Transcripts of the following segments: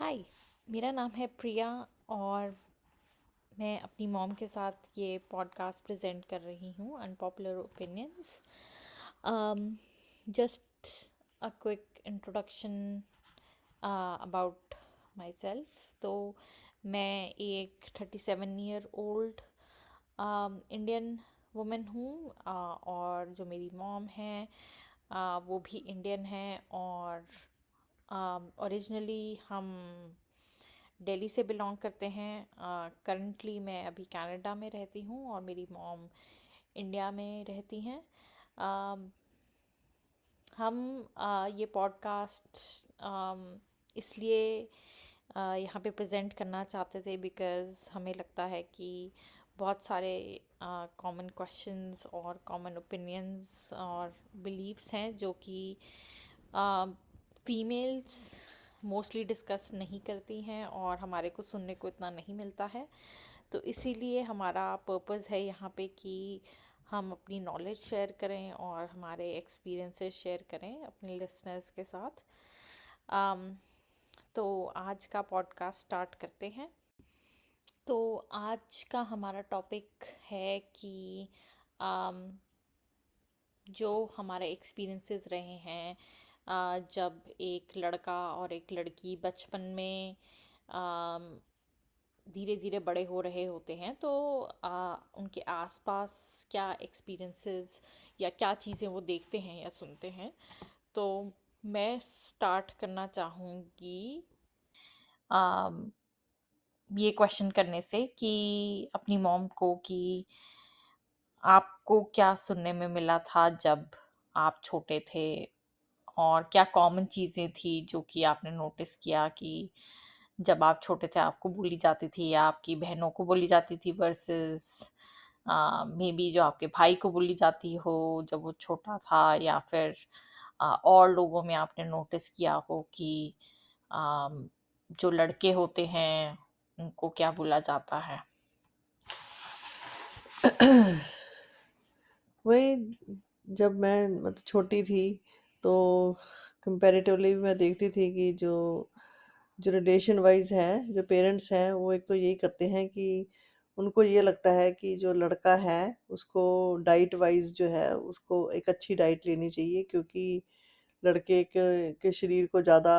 हाय। मेरा नाम है प्रिया और मैं अपनी मॉम के साथ ये पॉडकास्ट प्रेजेंट कर रही हूँ unpopular opinions. Just a quick introduction about my self. तो मैं एक 37 ईयर ओल्ड इंडियन वुमेन हूँ, और जो मेरी मॉम है वो भी इंडियन है। और ओरिजिनली हम दिल्ली से बिलोंग करते हैं। करंटली मैं अभी कनाडा में रहती हूँ और मेरी मॉम इंडिया में रहती हैं। अम, हम ये पॉडकास्ट इसलिए यहाँ पे प्रेजेंट करना चाहते थे बिकॉज़ हमें लगता है कि बहुत सारे कॉमन क्वेश्चंस और कॉमन ओपिनियंस और बिलीव्स हैं जो कि फीमेल्स मोस्टली डिस्कस नहीं करती हैं और हमारे को सुनने को इतना नहीं मिलता है। तो इसीलिए हमारा पर्पस है यहाँ पे कि हम अपनी नॉलेज शेयर करें और हमारे एक्सपीरियंसेस शेयर करें अपने लिसनर्स के साथ। अम, तो आज का पॉडकास्ट स्टार्ट करते हैं। तो आज का हमारा टॉपिक है कि अम, जो हमारे एक्सपीरियंसेस रहे हैं जब एक लड़का और एक लड़की बचपन में धीरे धीरे बड़े हो रहे होते हैं, तो उनके आसपास क्या एक्सपीरियंसेस या क्या चीज़ें वो देखते हैं या सुनते हैं। तो मैं स्टार्ट करना चाहूँगी अम, ये क्वेश्चन करने से कि अपनी मॉम को कि आपको क्या सुनने में मिला था जब आप छोटे थे, और क्या कॉमन चीज़ें थी जो कि आपने नोटिस किया कि जब आप छोटे थे आपको बोली जाती थी या आपकी बहनों को बोली जाती थी वर्सेस मे बी जो आपके भाई को बोली जाती हो जब वो छोटा था, या फिर और लोगों में आपने नोटिस किया हो कि अम, जो लड़के होते हैं उनको क्या बोला जाता है। वही जब मैं मतलब छोटी थी तो कंपैरेटिवली मैं देखती थी कि जो जो रिलेशन वाइज है, जो पेरेंट्स हैं वो एक तो यही करते हैं कि उनको ये लगता है कि जो लड़का है उसको डाइट वाइज जो है उसको एक अच्छी डाइट लेनी चाहिए, क्योंकि लड़के के शरीर को ज़्यादा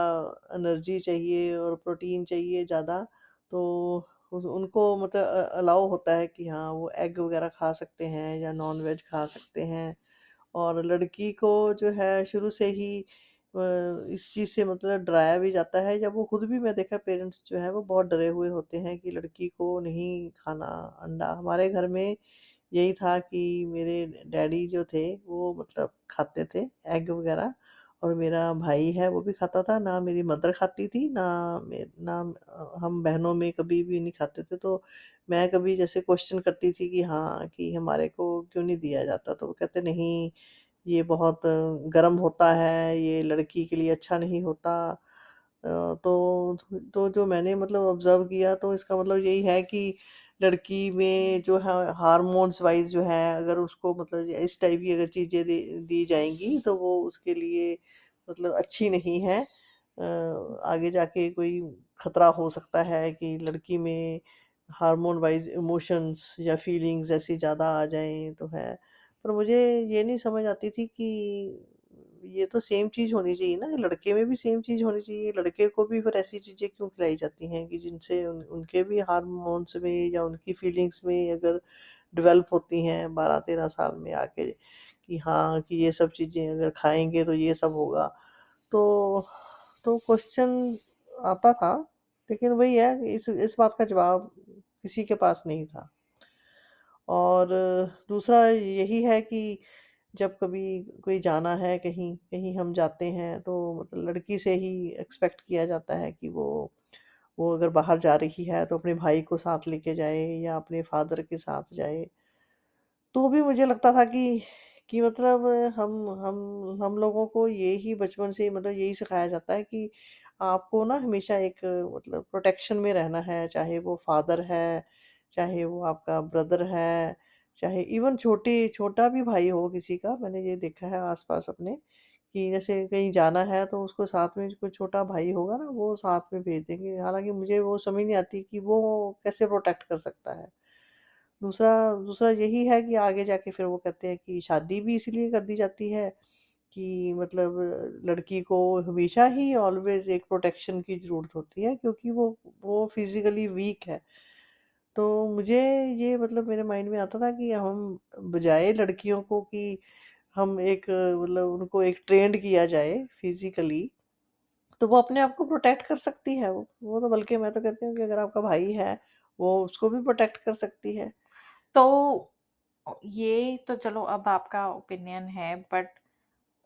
एनर्जी चाहिए और प्रोटीन चाहिए ज़्यादा। तो उनको मतलब अलाउ होता है कि हाँ वो एग वगैरह खा सकते हैं या नॉन वेज खा सकते हैं। और लड़की को जो है शुरू से ही इस चीज़ से मतलब डराया भी जाता है, या वो खुद भी मैं देखा पेरेंट्स जो है वो बहुत डरे हुए होते हैं कि लड़की को नहीं खाना अंडा। हमारे घर में यही था कि मेरे डैडी जो थे वो मतलब खाते थे एग वगैरह, और मेरा भाई है वो भी खाता था। ना मेरी मदर खाती थी, ना हम बहनों में कभी भी नहीं खाते थे। तो मैं कभी जैसे क्वेश्चन करती थी कि हाँ कि हमारे को क्यों नहीं दिया जाता, तो वो कहते नहीं ये बहुत गर्म होता है, ये लड़की के लिए अच्छा नहीं होता। तो जो मैंने मतलब ऑब्ज़र्व किया तो इसका मतलब यही है कि लड़की में जो है हार्मोन्स वाइज़ जो है अगर उसको मतलब इस टाइप की अगर चीज़ें दी जाएँगी तो वो उसके लिए मतलब अच्छी नहीं है। आगे जाके कोई खतरा हो सकता है कि लड़की में हार्मोन वाइज़ इमोशंस या फीलिंग्स ऐसी ज़्यादा आ जाएँ तो है। पर मुझे ये नहीं समझ आती थी कि ये तो सेम चीज़ होनी चाहिए ना, लड़के में भी सेम चीज़ होनी चाहिए। लड़के को भी फिर ऐसी चीज़ें क्यों खिलाई जाती हैं कि जिनसे उनके भी हार्मोन्स में या उनकी फीलिंग्स में अगर डेवलप होती हैं 12-13 साल में आके कि हाँ, कि ये सब चीज़ें अगर खाएँगे तो ये सब होगा। तो क्वेश्चन आता था, लेकिन वही है इस बात का जवाब किसी के पास नहीं था। और दूसरा यही है कि जब कभी कोई जाना है कहीं कहीं हम जाते हैं तो मतलब लड़की से ही एक्सपेक्ट किया जाता है कि वो अगर बाहर जा रही है तो अपने भाई को साथ लेके जाए या अपने फादर के साथ जाए। तो भी मुझे लगता था कि मतलब हम लोगों को ये ही बचपन से मतलब यही सिखाया जाता है कि आपको ना हमेशा एक मतलब प्रोटेक्शन में रहना है, चाहे वो फादर है, चाहे वो आपका ब्रदर है, चाहे इवन छोटा भी भाई हो किसी का। मैंने ये देखा है आस-पास अपने कि जैसे कहीं जाना है तो उसको साथ में कोई छोटा भाई होगा ना, वो साथ में भेज देंगे। हालाँकि मुझे वो समझ नहीं आती कि वो कैसे प्रोटेक्ट कर सकता है। दूसरा दूसरा यही है कि आगे जाके फिर वो कहते हैं कि शादी भी इसीलिए कर दी जाती है कि मतलब लड़की को हमेशा ही ऑलवेज़ एक प्रोटेक्शन की ज़रूरत होती है, क्योंकि वो फिज़िकली वीक है। तो मुझे ये मतलब मेरे माइंड में आता था कि हम बजाए लड़कियों को कि हम एक मतलब उनको एक ट्रेंड किया जाए फिज़िकली, तो वो अपने आप को प्रोटेक्ट कर सकती है वो। वो तो बल्कि मैं तो कहती हूँ कि अगर आपका भाई है, वो उसको भी प्रोटेक्ट कर सकती है। तो ये तो चलो अब आपका ओपिनियन है, बट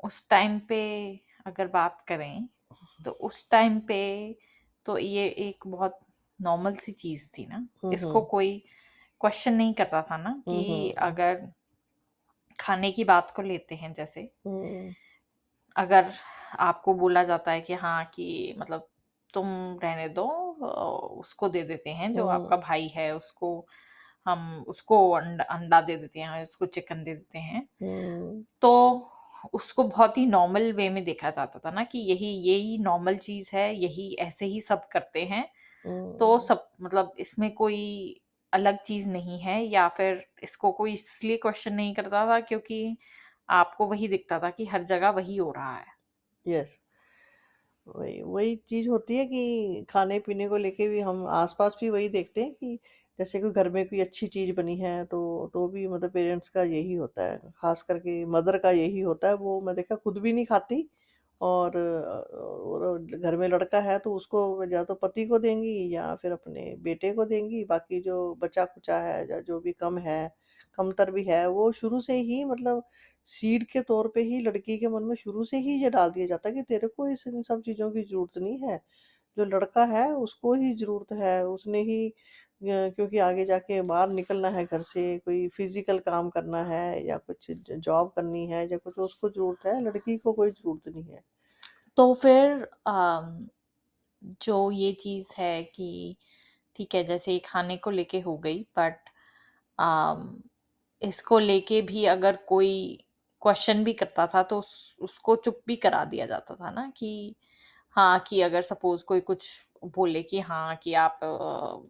उस टाइम पे अगर बात करें तो उस टाइम पे तो ये एक बहुत नॉर्मल सी चीज़ थी ना। हुँ, इसको हुँ। कोई क्वेश्चन नहीं करता था ना हुँ, कि हुँ। अगर खाने की बात को लेते हैं जैसे, हुँ, अगर आपको बोला जाता है कि हाँ कि मतलब तुम रहने दो, उसको दे देते हैं जो हुँ, आपका भाई है, उसको हम उसको अंडा दे देते हैं, उसको चिकन दे देते हैं। हुँ, तो उसको बहुत ही नॉर्मल वे में देखा जाता था ना कि यही नॉर्मल चीज़ है, यही ऐसे ही सब करते हैं। तो हुँ। सब मतलब इसमें कोई अलग चीज़ नहीं है, या फिर इसको कोई इसलिए क्वेश्चन नहीं करता था क्योंकि आपको वही दिखता था कि हर जगह वही हो रहा है। यस। वही वही चीज़ होती है कि खाने-पीने को लेके भी हम आस-पास भी वही देखते हैं कि जैसे कोई घर में कोई अच्छी चीज़ बनी है तो भी मतलब पेरेंट्स का यही होता है, ख़ास करके मदर का यही होता है। वो मैं देखा खुद भी नहीं खाती और और घर में लड़का है तो उसको या तो पति को देंगी या फिर अपने बेटे को देंगी। बाकी जो बचा-खुचा है या जो भी कम है, कमतर भी है, वो शुरू से ही मतलब सीड के तौर पे ही लड़की के मन में शुरू से ही ये डाल दिया जाता है कि तेरे को इस इन सब चीज़ों की ज़रूरत नहीं है। जो लड़का है उसको ही ज़रूरत है, उसने ही क्योंकि आगे जाके बाहर निकलना है घर से, कोई फ़िज़िकल काम करना है या कुछ जॉब करनी है या कुछ उसको ज़रूरत है, लड़की को कोई ज़रूरत नहीं है। तो फिर जो ये चीज़ है कि ठीक है, जैसे ये खाने को लेके हो गई, बट अम, इसको लेके भी अगर कोई क्वेश्चन भी करता था तो उसको चुप भी करा दिया जाता था ना कि हाँ, कि अगर सपोज़ कोई कुछ बोले कि हाँ, कि आप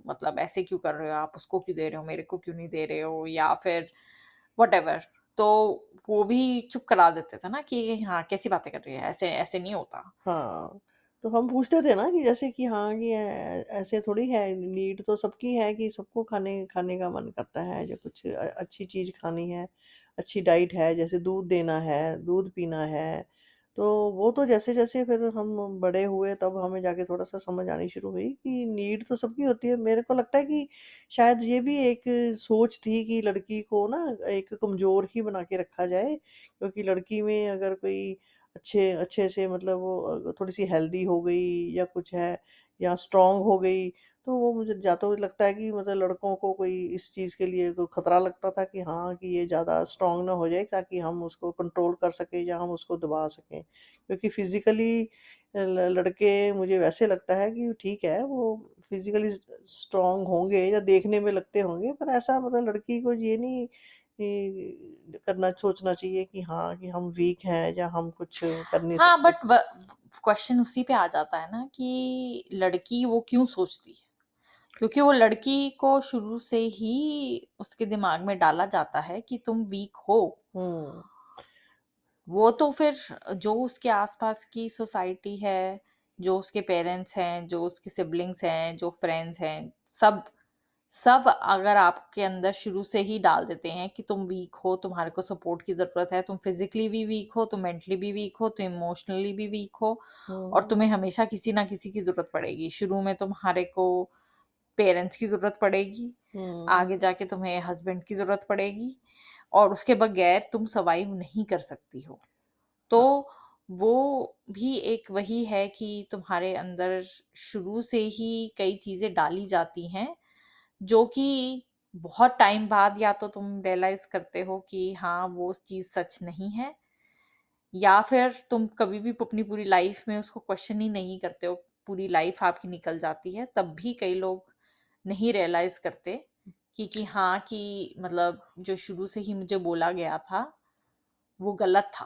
मतलब ऐसे क्यों कर रहे हो? आप उसको क्यों दे रहे हो? मेरे को क्यों नहीं दे रहे हो? या फिर व्हाटएवर। तो वो भी चुप करा देते थे ना कि हाँ, कैसी बातें कर रही है? ऐसे ऐसे नहीं होता। हाँ, तो हम पूछते थे ना कि जैसे कि हाँ, कि ऐसे थोड़ी है, नीड तो सबकी है कि सबको खाने खाने का मन करता है या कुछ अच्छी चीज़ खानी है, अच्छी डाइट है, जैसे दूध देना है, दूध पीना है। तो वो तो जैसे-जैसे फिर हम बड़े हुए तब हमें जाके थोड़ा-सा समझ आनी शुरू हुई कि नीड तो सबकी होती है। मेरे को लगता है कि शायद ये भी एक सोच थी कि लड़की को ना एक कमज़ोर ही बना के रखा जाए, क्योंकि लड़की में अगर कोई अच्छे अच्छे से मतलब वो थोड़ी-सी हेल्दी हो गई या कुछ है या स्ट्रॉन्ग हो गई, तो वो मुझे या तो लगता है कि मतलब लड़कों को कोई इस चीज़ के लिए कोई खतरा लगता था कि हाँ, कि ये ज़्यादा स्ट्रॉन्ग ना हो जाए ताकि हम उसको कंट्रोल कर सकें या हम उसको दबा सकें। क्योंकि फिज़िकली लड़के मुझे वैसे लगता है कि ठीक है, वो फिज़िकली स्ट्रॉन्ग होंगे या देखने में लगते होंगे, पर ऐसा मतलब लड़की को ये नहीं करना सोचना चाहिए कि हाँ, कि हम वीक हैं या हम कुछ कर नहीं हाँ, सकते। बट व क्वेश्चन उसी पे आ जाता है ना कि लड़की वो क्यों सोचती है? क्योंकि वो लड़की को शुरू से ही उसके दिमाग में डाला जाता है कि तुम वीक हो। हुँ, वो तो फिर जो उसके आसपास की सोसाइटी है, जो उसके पेरेंट्स हैं, जो उसके सिबलिंग्स हैं, जो फ्रेंड्स हैं, सब सब अगर आपके अंदर शुरू से ही डाल देते हैं कि तुम वीक हो, तुम्हारे को सपोर्ट की ज़रूरत है, तुम फिज़िकली भी वीक हो, तुम मेंटली भी वीक हो, तुम इमोशनली भी वीक हो, और हुँ, तुम्हें हमेशा किसी ना किसी की ज़रूरत पड़ेगी। शुरू में तुम्हारे को पेरेंट्स की ज़रूरत पड़ेगी, हुँ, आगे जाके तुम्हें हस्बैंड की ज़रूरत पड़ेगी, और उसके बगैर तुम सर्वाइव नहीं कर सकती हो। तो हाँ, वो भी एक वही है कि तुम्हारे अंदर शुरू से ही कई चीज़ें डाली जाती हैं, जो कि बहुत टाइम बाद या तो तुम रियलाइज़ करते हो कि हाँ, वो चीज़ सच नहीं है, या फिर तुम कभी भी अपनी पूरी लाइफ़ में उसको क्वेश्चन ही नहीं करते हो, पूरी लाइफ़ आपकी निकल जाती है, तब भी कई लोग नहीं रियलाइज़ करते कि हाँ, कि मतलब जो शुरू से ही मुझे बोला गया था, वो गलत था।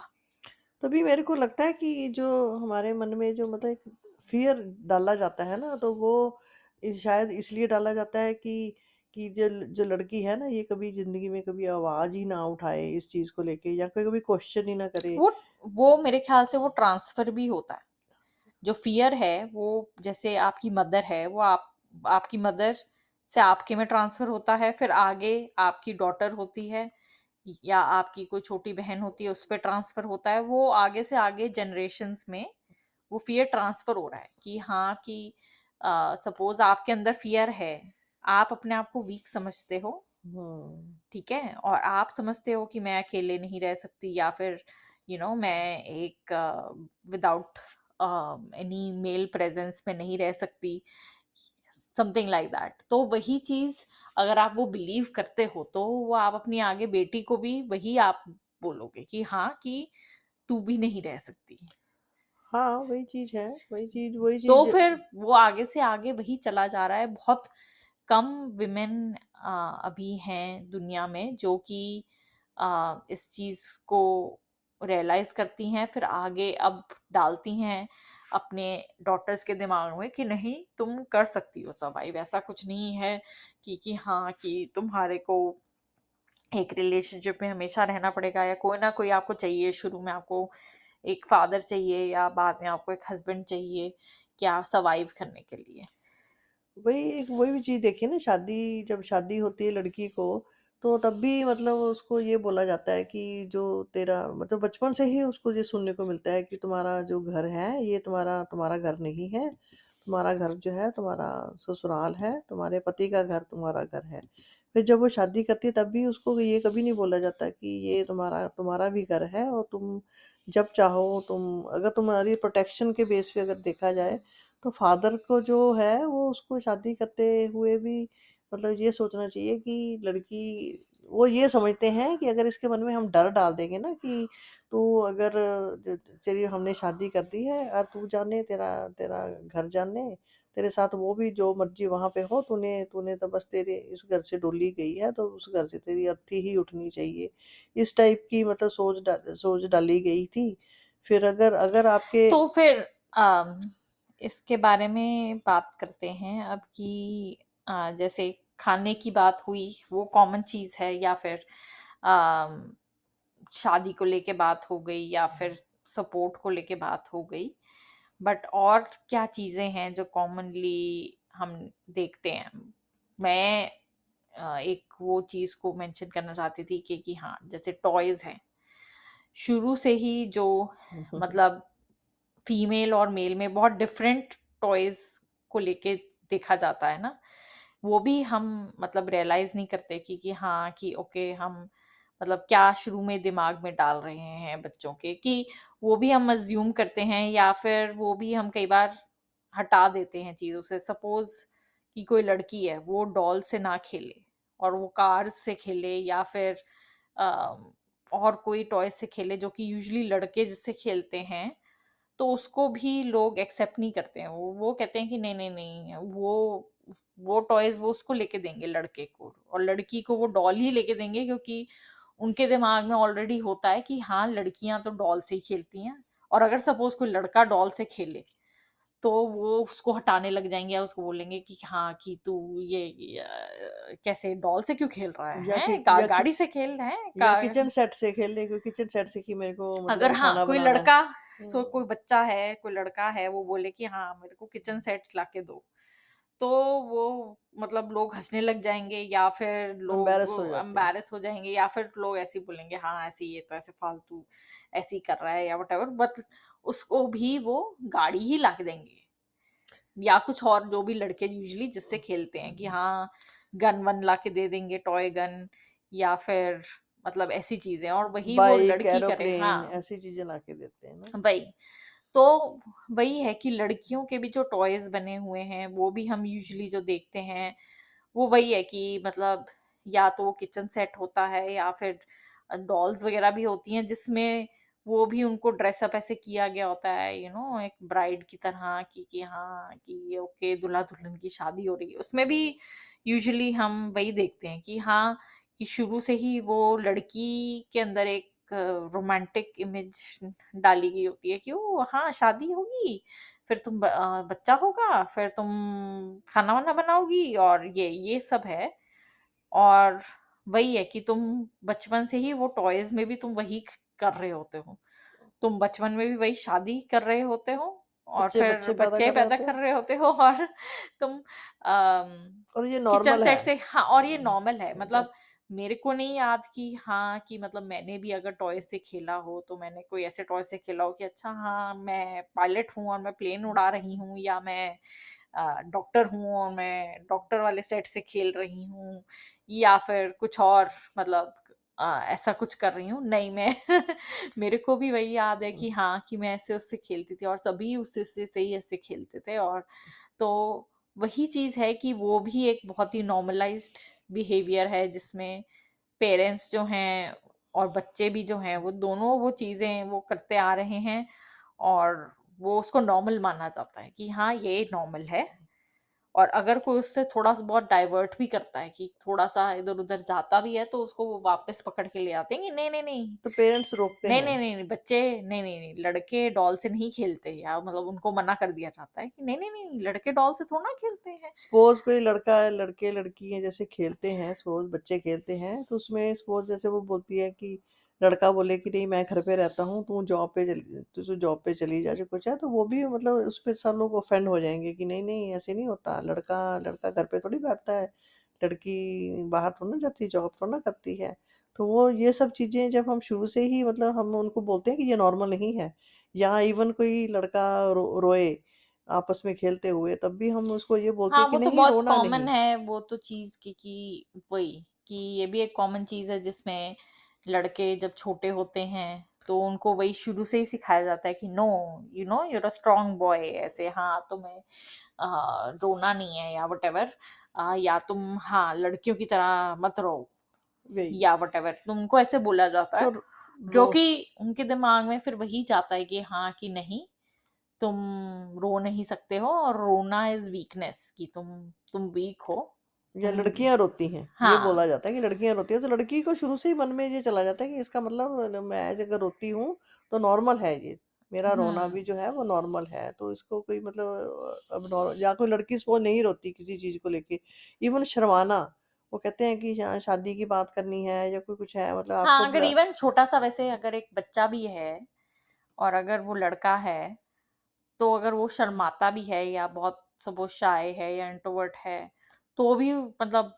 तभी मेरे को लगता है कि जो हमारे मन में जो मतलब एक फ़ियर डाला जाता है ना, तो वो शायद इसलिए डाला जाता है कि जो लड़की है ना, ये कभी ज़िंदगी में कभी आवाज़ ही ना उठाए इस चीज़ को लेके, या कोई कभी क्वेश्चन ही ना करे। वो वो मेरे ख्याल से वो ट्रांसफर भी होता है। जो फ़ियर है वो, जैसे आपकी मदर है, वो आपकी मदर से आपके में ट्रांसफ़र होता है, फिर आगे आपकी डॉटर होती है या आपकी कोई छोटी बहन होती है, उस पे ट्रांसफ़र होता है। वो आगे से आगे जनरेशन्स में वो फ़ियर ट्रांसफ़र हो रहा है कि हाँ, कि सपोज़ आपके अंदर फ़ियर है, आप अपने आप को वीक समझते हो, हुँ। ठीक है? और आप समझते हो कि मैं अकेले नहीं रह सकती, या फिर मैं एक विदाउट एनी मेल प्रेजेंस में नहीं रह सकती, समथिंग लाइक दैट। तो वही चीज़ अगर आप वो बिलीव करते हो, तो वो आप अपनी आगे बेटी को भी वही आप बोलोगे कि हाँ, कि तू भी नहीं रह सकती। हाँ, वही चीज़ है, वही चीज़ तो फिर वो आगे से आगे वही चला जा रहा है। बहुत कम विमेन अभी हैं दुनिया में जो कि इस चीज़ को रियलाइज़ करती हैं, फिर आगे अब डालती हैं अपने डॉटर्स के दिमाग में कि नहीं, तुम कर सकती हो सर्वाइव। ऐसा कुछ नहीं है कि हाँ, कि तुम्हारे को एक रिलेशनशिप में हमेशा रहना पड़ेगा, या कोई ना कोई आपको चाहिए। शुरू में आपको एक फादर चाहिए, या बाद में आपको एक हस्बैंड चाहिए, क्या सर्वाइव करने के लिए। वही भी चीज़ देखिए ना, जब शादी होती है लड़की को, तो तब भी मतलब उसको ये बोला जाता है कि जो तेरा मतलब बचपन से ही उसको ये सुनने को मिलता है कि तुम्हारा जो घर है, ये तुम्हारा तुम्हारा घर नहीं है। तुम्हारा घर जो है तुम्हारा ससुराल है, तुम्हारे पति का घर तुम्हारा घर है। फिर जब वो शादी करती है तब भी उसको ये कभी नहीं बोला जाता कि ये तुम्हारा तुम्हारा भी घर है, और तुम जब चाहो तुम, अगर तुम्हारी प्रोटेक्शन के बेस पे अगर देखा जाए, तो फादर को जो है वो उसको शादी करते हुए भी मतलब ये सोचना चाहिए कि लड़की, वो ये समझते हैं कि अगर इसके मन में हम डर डाल देंगे ना कि तू अगर चलिए हमने शादी कर दी है, और तू जाने तेरा तेरा घर जाने, तेरे साथ वो भी जो मर्जी वहां पे हो, तूने तूने तो बस तेरे इस घर से डोली गई है तो उस घर से तेरी अर्थी ही उठनी चाहिए। इस टाइप की मतलब सोच डाली गई थी। फिर अगर अगर आपके तो फिर इसके बारे में बात करते हैं अब कि जैसे खाने की बात हुई, वो कॉमन चीज है, या फिर अम, शादी को लेके बात हो गई, या फिर सपोर्ट को लेके बात हो गई। बट और क्या चीजें हैं जो कॉमनली हम देखते हैं? मैं एक वो चीज को मेंशन करना चाहती थी कि हाँ, जैसे टॉयज हैं, शुरू से ही जो मतलब फीमेल और मेल में बहुत डिफरेंट टॉयज को लेके देखा जाता है ना, वो भी हम मतलब रियलाइज नहीं करते कि हाँ, कि ओके, हम मतलब क्या शुरू में दिमाग में डाल रहे हैं बच्चों के, कि वो भी हम अज्यूम करते हैं, या फिर वो भी हम कई बार हटा देते हैं चीजों से। सपोज कि कोई लड़की है, वो डॉल से ना खेले और वो कार्स से खेले, या फिर अम, और कोई टॉय से खेले जो कि यूजुअली लड़के जिससे खेलते हैं, तो उसको भी लोग एक्सेप्ट नहीं करते हैं। वो कहते हैं कि नहीं नहीं नहीं, वो टॉयज वो उसको लेके देंगे लड़के को, और लड़की को वो डॉल ही लेके देंगे, क्योंकि उनके दिमाग में ऑलरेडी होता है कि हाँ, लड़कियां तो डॉल से ही खेलती हैं। और अगर सपोज कोई लड़का डॉल से खेले, तो वो उसको हटाने लग जाएंगे, या उसको बोलेंगे कि हाँ, कि तू ये कैसे डॉल से क्यों खेल रहा या है, कि या गाड़ी किच से खेल रहे हैं या किचन सेट से खेल ले, क्योंकि किचन सेट से कि मेरे को अगर मतलब हाँ, खाना कोई बनाना है। लड़का, कोई हुँ, बच्चा है, कोई लड़का है, वो बोले कि हाँ, मेरे को किचन सेट लाके दो, तो वो मतलब लोग हंसने लग जाएंगे, या फिर लोग एम्बैरेस हो जाते हैं। एम्बैरेस हो जाएंगे, या फिर लोग ऐसे ही बोलेंगे हाँ, ऐसे ये तो ऐसे फालतू ऐसे ही कर रहा है, या वट, बट उसको भी वो गाड़ी ही ला के देंगे, या कुछ और जो भी लड़के यूजुअली जिससे खेलते हैं, कि हाँ, गन वन ला के दे देंगे, टॉय गन, या फिर मतलब ऐसी चीजें, और वही वो बाइक, लड़की करे। एरोप्लेन हाँ, ऐसी चीज़ें लाके देते हैं ना। वही। तो वही है कि लड़कियों के भी जो टॉयज बने हुए हैं, वो भी हम यूजुअली जो देखते हैं, वो वही है कि मतलब या तो वो किचन सेट होता है, या फिर डॉल्स वगैरह भी होती हैं, जिसमें वो भी उनको ड्रेसअप ऐसे किया गया होता है, एक ब्राइड की तरह, कि हाँ, कि ये ओके, दूल्हा दुल्हन की शादी हो रही है। उसमें भी यूजुअली हम वही देखते हैं कि हाँ, कि शुरू से ही वो लड़की के अंदर एक रोमांटिक इमेज डाली गई होती है कि ओ हाँ शादी होगी, फिर बच्चा होगा, फिर तुम खाना वाना बनाओगी और ये सब है। और वही है कि तुम बचपन से ही वो टॉयज में भी तुम वही कर रहे होते हो, तुम बचपन में भी वही शादी कर रहे होते हो और बच्चे फिर बच्चे पैदा बच्चे कर रहे पैदा होते कर हैं रहे होते हो और तुम और ये किचन नॉर्मल सेट है। से हाँ, और ये नॉर्मल है दैट मतलब मेरे को नहीं याद कि हाँ कि मतलब मैंने भी अगर टॉय से खेला हो तो मैंने कोई ऐसे टॉय से खेला हो कि अच्छा हाँ मैं पायलट हूँ और मैं प्लेन उड़ा रही हूँ, या मैं डॉक्टर हूँ और मैं डॉक्टर वाले सेट से खेल रही हूँ, या फिर कुछ और मतलब ऐसा कुछ कर रही हूँ नहीं मैं मेरे को भी वही याद है कि हाँ कि मैं ऐसे उससे खेलती थी और सभी उससे से ही ऐसे खेलते थे। और तो वही चीज़ है कि वो भी एक बहुत ही नॉर्मलाइज्ड बिहेवियर है जिसमें पेरेंट्स जो हैं और बच्चे भी जो हैं वो दोनों वो चीज़ें वो करते आ रहे हैं और वो उसको नॉर्मल माना जाता है कि हाँ ये नॉर्मल है। और अगर कोई उससे थोड़ा सा बहुत डाइवर्ट भी करता है कि थोड़ा सा इधर उधर जाता भी है तो उसको वो वापस पकड़ के ले आते हैं कि नहीं नहीं नहीं तो पेरेंट्स रोकते नहीं हैं। नहीं नहीं नहीं, बच्चे नहीं नहीं नहीं लड़के डॉल से नहीं खेलते, या मतलब उनको मना कर दिया जाता है कि नहीं नहीं नहीं लड़के डॉल से थोड़ा ना खेलते हैं। सपोज कोई लड़का लड़के लड़की हैं जैसे खेलते हैं, सपोज बच्चे खेलते हैं तो उसमें सपोज जैसे वो बोलती है कि लड़का बोले कि नहीं मैं घर पे रहता हूँ, तू जॉब पे चली जा, जो कुछ है तो वो भी मतलब उस पे सब लोग ऑफेंड हो जाएंगे कि नहीं नहीं ऐसे नहीं होता, लड़का लड़का घर पे थोड़ी बैठता है, लड़की बाहर थोड़ा ना जाती, जॉब थोड़ा ना करती है। तो वो ये सब चीजें जब हम शुरू से ही मतलब हम उनको बोलते हैं कि ये नॉर्मल नहीं है, या इवन कोई लड़का रोए आपस में खेलते हुए, तब भी हम उसको ये बोलते हाँ हैं कि वो तो नहीं बहुत रोना कॉमन नहीं। है वो तो चीज की वही कि ये भी एक कॉमन चीज है जिसमें लड़के जब छोटे होते हैं तो उनको वही शुरू से ही सिखाया जाता है कि no you're a strong boy, ऐसे हाँ तुम्हें रोना नहीं है या वटेवर, या तुम हाँ लड़कियों की तरह मत रहो वही या वटेवर तुमको ऐसे बोला जाता तो है, जो रो कि उनके दिमाग में फिर वही जाता है कि हाँ कि नहीं तुम रो नहीं सकते हो और रोना इज वीकनेस कि तुम वीक हो या तुम। लड़कियां रोती हैं, ये हाँ। बोला जाता है कि लड़कियां रोती हैं, तो लड़की को शुरू से ही मन में ये चला जाता है कि इसका मतलब मैं अगर रोती हूँ तो नॉर्मल है ये, मेरा रोना भी हम्म। जो है वो नॉर्मल है, तो इसको कोई मतलब अब नॉर्मल, या कोई लड़की सपोज नहीं रोती किसी चीज को लेके, इवन शर्माना, वो कहते हैं कि शादी की बात करनी है या कोई कुछ है मतलब आपको हाँ अगर इवन छोटा सा वैसे अगर एक बच्चा भी है और अगर वो लड़का है तो अगर वो शर्माता भी है या बहुत सपोज शाय है या इंट्रोवर्ट है तो भी मतलब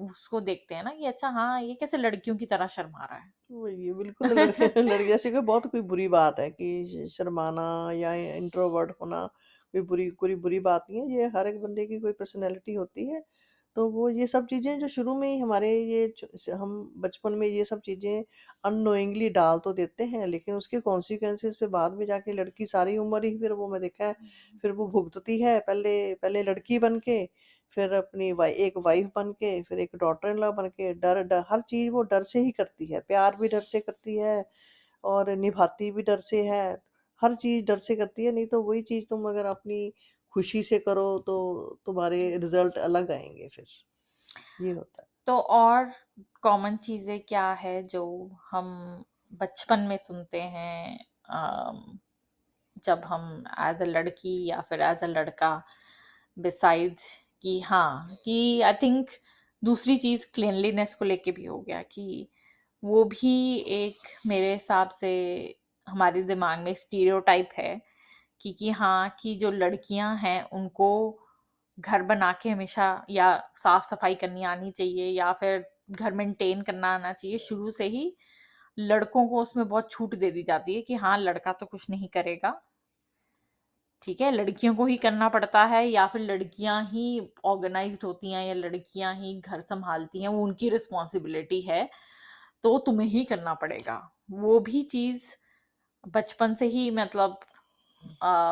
उसको देखते हैं ना कि अच्छा हाँ ये कैसे लड़कियों की तरह शर्मा रहा वही बिल्कुल लड़के है। लड़के ऐसी कोई बहुत कोई बुरी बात है कि शर्माना या इंट्रोवर्ट होना कोई बुरी बुरी बात नहीं है, ये हर एक बंदे की कोई पर्सनैलिटी होती है। तो वो ये सब चीज़ें जो शुरू में ही हमारे हम बचपन में ये सब चीज़ें अननोइंगली डाल तो देते हैं, लेकिन उसके कॉन्सिक्वेंसेस पे बाद में जाके लड़की सारी उम्र ही फिर वो मैं देखा है फिर वो भुगतती है, पहले पहले लड़की बन के, फिर अपनी एक वाइफ बन के, फिर एक डॉटर इन लॉ बन के, हर चीज वो डर से ही करती है, प्यार भी डर से करती है और निभाती भी डर से है, हर चीज डर से करती है, नहीं तो वही चीज तुम अगर अपनी खुशी से करो तो तुम्हारे रिजल्ट अलग आएंगे फिर, ये होता है। तो और कॉमन चीजें क्या है जो हम बचपन में सुनते हैं जब हम एज अ लड़की या फिर एज अ लड़का, बिसाइड्स कि हाँ कि आई थिंक दूसरी चीज क्लीनलीनेस को लेके भी हो गया कि वो भी एक मेरे हिसाब से हमारे दिमाग में स्टीरियोटाइप है कि हाँ कि जो लड़कियां हैं उनको घर बना के हमेशा या साफ सफाई करनी आनी चाहिए या फिर घर मेंटेन करना आना चाहिए शुरू से ही, लड़कों को उसमें बहुत छूट दे दी जाती है कि हाँ लड़का तो कुछ नहीं करेगा, ठीक है लड़कियों को ही करना पड़ता है या फिर लड़कियां ही ऑर्गेनाइज्ड होती हैं या लड़कियां ही घर संभालती हैं वो उनकी रिस्पॉन्सिबिलिटी है तो तुम्हें ही करना पड़ेगा। वो भी चीज बचपन से ही मतलब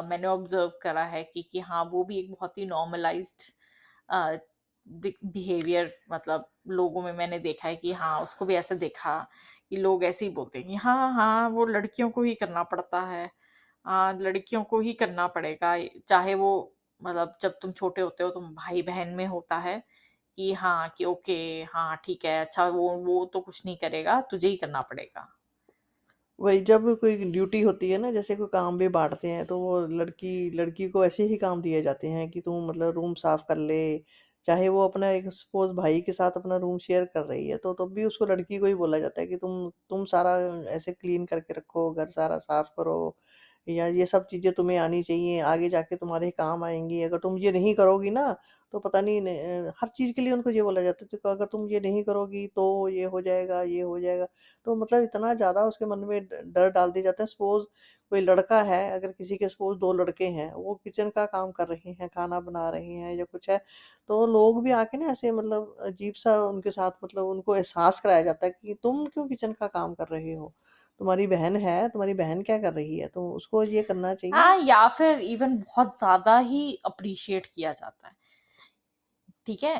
मैंने ऑब्जर्व करा है कि हाँ वो भी एक बहुत ही नॉर्मलाइज्ड बिहेवियर मतलब लोगों में मैंने देखा है कि हाँ उसको भी ऐसे देखा कि लोग ऐसे ही बोलते हैं कि हाँ हाँ वो लड़कियों को ही करना पड़ता है, लड़कियों को ही करना पड़ेगा चाहे वो मतलब जब तुम छोटे होते हो तुम भाई बहन में होता है कि हाँ कि ओके हाँ ठीक है अच्छा वो तो कुछ नहीं करेगा तुझे ही करना पड़ेगा। वही जब कोई ड्यूटी होती है ना, जैसे कोई काम भी बाँटते हैं, तो वो लड़की लड़की को ऐसे ही काम दिए जाते हैं कि तुम मतलब रूम साफ कर ले। चाहे वो अपना एक सपोज़ भाई के साथ अपना रूम शेयर कर रही है, तो तब भी उसको लड़की को ही बोला जाता है कि तुम सारा ऐसे क्लीन करके रखो, घर सारा साफ करो, या ये सब चीज़ें तुम्हें आनी चाहिए, आगे जाके तुम्हारे काम आएँगी। अगर तुम ये नहीं करोगी ना, तो पता नहीं हर चीज़ के लिए उनको ये बोला जाता है, तो अगर तुम ये नहीं करोगी तो ये हो जाएगा, ये हो जाएगा। तो मतलब इतना ज़्यादा उसके मन में डर डाल दिया जाता है। सपोज़ कोई लड़का है, अगर किसी के सपोज़ 2 लड़के हैं, वो किचन का काम कर रहे हैं, खाना बना रहे हैं या कुछ है, तो लोग भी आके ना ऐसे मतलब अजीब-सा उनके साथ मतलब उनको एहसास कराया जाता है कि तुम क्यों किचन का काम कर रहे हो? तुम्हारी बहन है, तुम्हारी बहन क्या कर रही है? तो उसको ये करना चाहिए। हाँ, या फिर इवन बहुत ज़्यादा ही अप्रिशिएट किया जाता है, ठीक है?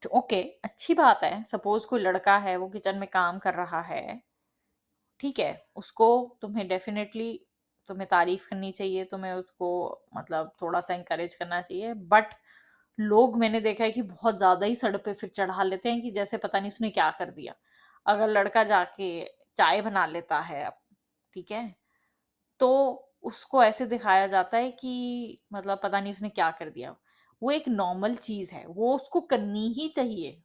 ओके, अच्छी बात है, सपोज़ कोई लड़का है, वो किचन में काम कर रहा है, ठीक है, उसको तुम्हें डेफ़िनेटली तुम्हें तारीफ़ करनी चाहिए, तुम्हें उसको मतलब थोड़ा-सा एनकरेज करना चाहिए, बट लोग मैंने देखा है कि बहुत ज़्यादा ही सर पे फिर चढ़ा लेते हैं कि जैसे पता नहीं उसने क्या कर दिया। अगर लड़का जाके चाय बना लेता है अब, ठीक है? तो उसको ऐसे दिखाया जाता है कि मतलब पता नहीं उसने क्या कर दिया। वो एक नॉर्मल चीज़ है, वो उसको करनी ही चाहिए,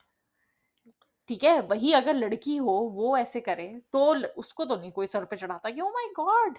ठीक है? वही अगर लड़की हो, वो ऐसे करे, तो ल उसको तो नहीं कोई सर पे चढ़ाता कि ओह माय गॉड!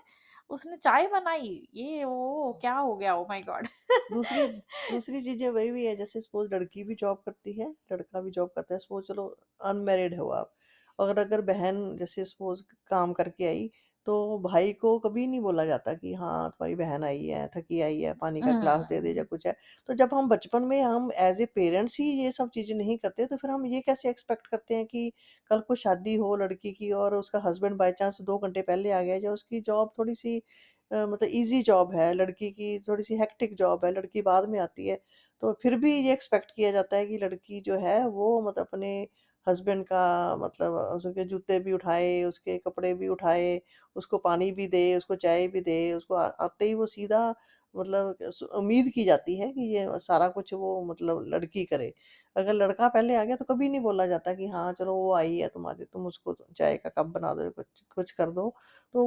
उसने चाय बनाई, ये वो क्या हो गया? Oh my God! दूसरी दूसरी चीज़ें वही भी है, जैसे सपोज़ लड़की भी जॉब करती है, लड़का भी जॉब करता है, सपोज़ चलो अनमैरिड हो आप, और अगर बहन जैसे सपोज़ काम करके आई, तो भाई को कभी नहीं बोला जाता कि हाँ, तुम्हारी बहन आई है, थकी आई है, पानी का ग्लास दे दे या हुँ। कुछ है। तो जब हम बचपन में हम एज़ ए पेरेंट्स ही ये सब चीज़ें नहीं करते, तो फिर हम ये कैसे एक्सपेक्ट करते हैं कि कल को शादी हो लड़की की और उसका हस्बैंड बाय चांस 2 घंटे पहले आ गया, या उसकी जॉब थोड़ी-सी मतलब ईज़ी जॉब है, लड़की की थोड़ी-सी हेक्टिक जॉब है, लड़की बाद में आती है। तो फिर भी ये एक्सपेक्ट किया जाता है कि लड़की जो है वो मतलब अपने हस्बैंड का मतलब उसके जूते भी उठाए, उसके कपड़े भी उठाए, उसको पानी भी दे, उसको चाय भी दे, उसको आते ही वो सीधा मतलब उम्मीद की जाती है कि ये सारा कुछ वो मतलब लड़की करे। अगर लड़का पहले आ गया तो कभी नहीं बोला जाता कि हाँ, चलो वो आई है तुम्हारी, तुम उसको चाय का कप बना दो, कुछ कुछ कर दो। तो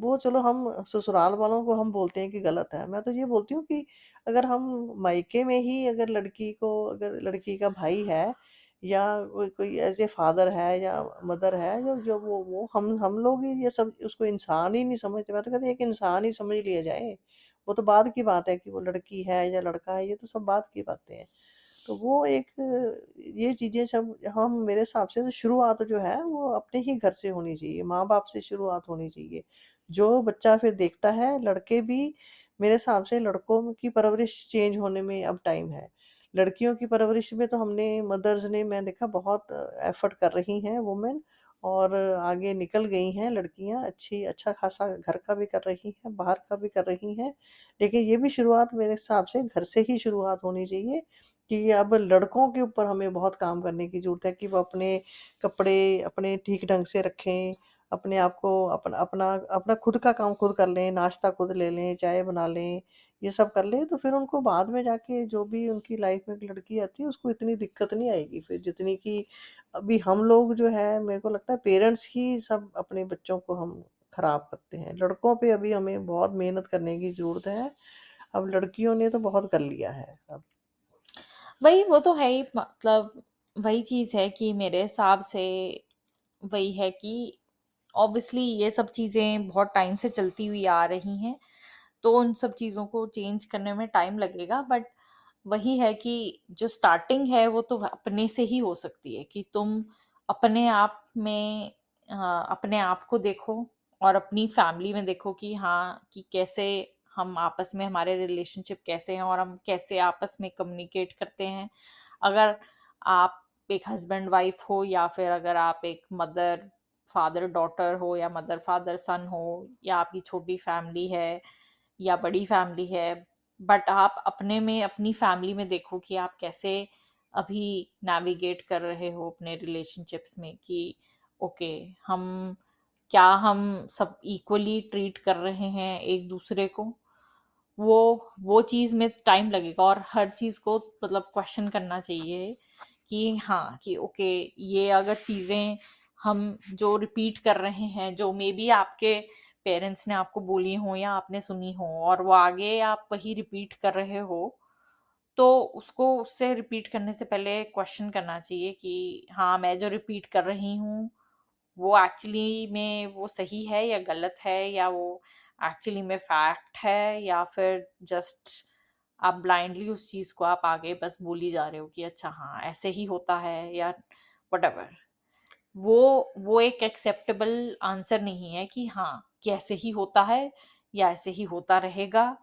वो चलो हम ससुराल वालों को हम बोलते हैं कि गलत है। मैं तो ये बोलती हूँ कि अगर हम मायके में ही अगर लड़की को, अगर लड़की का भाई है या कोई कोई ऐज़ ए फ़ादर है या मदर है, जो जो वो हम लोग ही ये सब उसको इंसान ही नहीं समझते। मैं तो कहती एक इंसान ही समझ लिया जाए। वो तो बाद की बात है कि वो लड़की है या लड़का है, ये तो सब बाद की बातें हैं। तो वो एक ये चीज़ें सब हम मेरे हिसाब से तो शुरुआत जो है वो अपने ही घर से होनी चाहिए, माँ-बाप से शुरुआत होनी चाहिए। जो बच्चा फिर देखता है, लड़के भी मेरे हिसाब से लड़कों की परवरिश चेंज होने में अब टाइम है। लड़कियों की परवरिश में तो हमने मदर्स ने मैं देखा बहुत एफ़र्ट कर रही हैं वुमेन, और आगे निकल गई हैं लड़कियाँ, अच्छा खासा घर का भी कर रही हैं, बाहर का भी कर रही हैं। लेकिन ये भी शुरुआत मेरे हिसाब से घर से ही शुरुआत होनी चाहिए कि अब लड़कों के ऊपर हमें बहुत काम करने की ज़रूरत है कि वो अपने कपड़े अपने ठीक ढंग से रखें, अपने आप को अपना अपना अपना खुद का काम खुद कर लें, नाश्ता खुद ले लें, चाय बना लें, ये सब कर लें, तो फिर उनको बाद में जाके जो भी उनकी लाइफ़ में एक लड़की आती है, उसको इतनी दिक्कत नहीं आएगी फिर, जितनी कि अभी हम लोग जो है, मेरे को लगता है पेरेंट्स ही सब अपने बच्चों को हम खराब करते हैं। लड़कों पे अभी हमें बहुत मेहनत करने की ज़रूरत है, अब लड़कियों ने तो बहुत कर लिया है अब। वही वो तो है ही, मतलब वही चीज़ है कि मेरे हिसाब से वही है कि ऑब्वियसली ये सब चीज़ें बहुत टाइम से चलती हुई आ रही हैं, तो उन सब चीज़ों को चेंज करने में टाइम लगेगा, बट वही है कि जो स्टार्टिंग है वो तो अपने से ही हो सकती है कि तुम अपने आप में अपने आप को देखो और अपनी फैमिली में देखो कि हाँ, कि कैसे हम आपस में हमारे रिलेशनशिप कैसे हैं और हम कैसे आपस में कम्युनिकेट करते हैं। अगर आप एक हस्बैंड वाइफ हो या फिर अगर आप एक मदर फादर डॉटर हो या मदर फादर सन हो या आपकी छोटी फैमिली है या बड़ी फैमिली है, बट आप अपने में अपनी फैमिली में देखो कि आप कैसे अभी नेविगेट कर रहे हो अपने रिलेशनशिप्स में कि ओके, हम क्या हम सब इक्वली ट्रीट कर रहे हैं एक दूसरे को। वो चीज़ में टाइम लगेगा और हर चीज़ को मतलब क्वेश्चन करना चाहिए कि हाँ, कि ओके, ये अगर चीज़ें हम जो रिपीट कर रहे हैं, जो मे बी आपके पेरेंट्स ने आपको बोली हो या आपने सुनी हो, और वो आगे आप वही रिपीट कर रहे हो, तो उसको उससे रिपीट करने से पहले क्वेश्चन करना चाहिए कि हाँ, मैं जो रिपीट कर रही हूँ वो एक्चुअली में वो सही है या गलत है, या वो एक्चुअली में फैक्ट है, या फिर जस्ट आप ब्लाइंडली उस चीज को आप आगे बस बोली जा रहे हो कि अच्छा हाँ ऐसे ही होता है, या वटेवर। वो एक एक्सेप्टेबल आंसर नहीं है कि हाँ कि ऐसे ही होता है या ऐसे ही होता रहेगा।